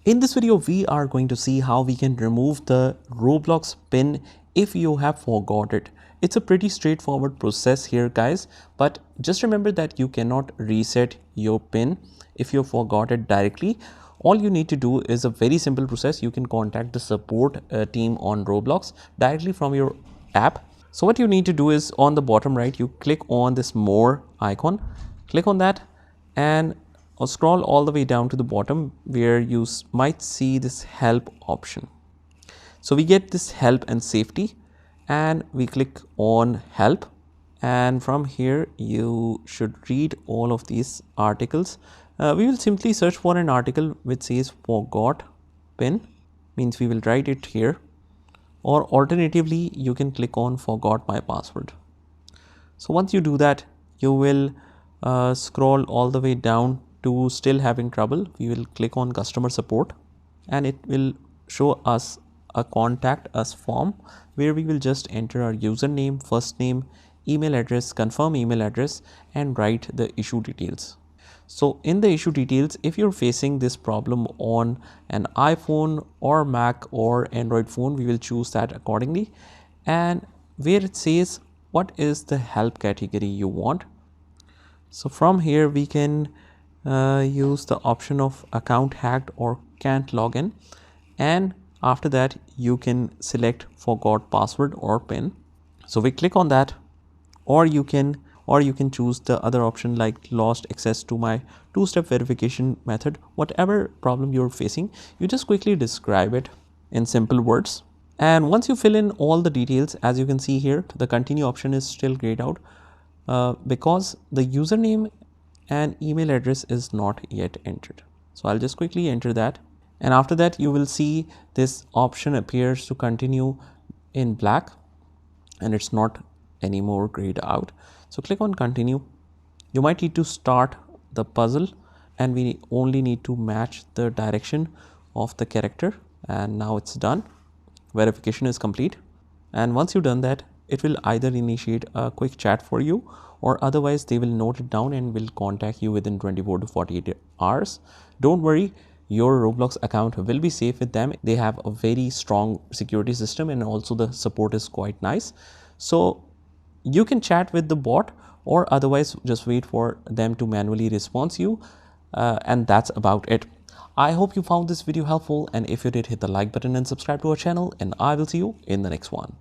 In this video, we are going to see how we can remove the Roblox pin if you have forgot it. It's a pretty straightforward process here, guys, but just remember that you cannot reset your pin if you forgot it directly. All you need to do is a very simple process. You can contact the support team on Roblox directly from your app. So what you need to do is on the bottom right, you click on this more icon, click on that, and scroll all the way down to the bottom where you might see this help option. So we get this help and safety, and we click on help, and from here you should read all of these articles. We will simply search for an article which says forgot pin, means we will write it here, or alternatively you can click on forgot my password. So once you do that, you will scroll all the way down to still having trouble. We will click on customer support, and it will show us a contact us form where we will just enter our username, first name, email address, confirm email address, and write the issue details. So in the issue details, if you're facing this problem on an iPhone or Mac or Android phone, we will choose that accordingly. And where it says what is the help category you want. So from here we can use the option of account hacked or can't log in, and after that you can select forgot password or pin. So we click on that, or you can choose the other option like lost access to my two-step verification method. Whatever problem you're facing, you just quickly describe it in simple words. And once you fill in all the details, as you can see here, the continue option is still grayed out because the username and email address is not yet entered. So I'll just quickly enter that, and after that you will see this option appears to continue in black and it's not anymore grayed out. So click on continue. You might need to start the puzzle, and we only need to match the direction of the character, and now it's done. Verification is complete, and once you've done that, it will either initiate a quick chat for you, or otherwise they will note it down and will contact you within 24 to 48 hours. Don't worry, your Roblox account will be safe with them. They have a very strong security system, and also the support is quite nice. So you can chat with the bot, or otherwise just wait for them to manually respond you, and that's about it. I hope you found this video helpful, and if you did, hit the like button and subscribe to our channel, and I will see you in the next one.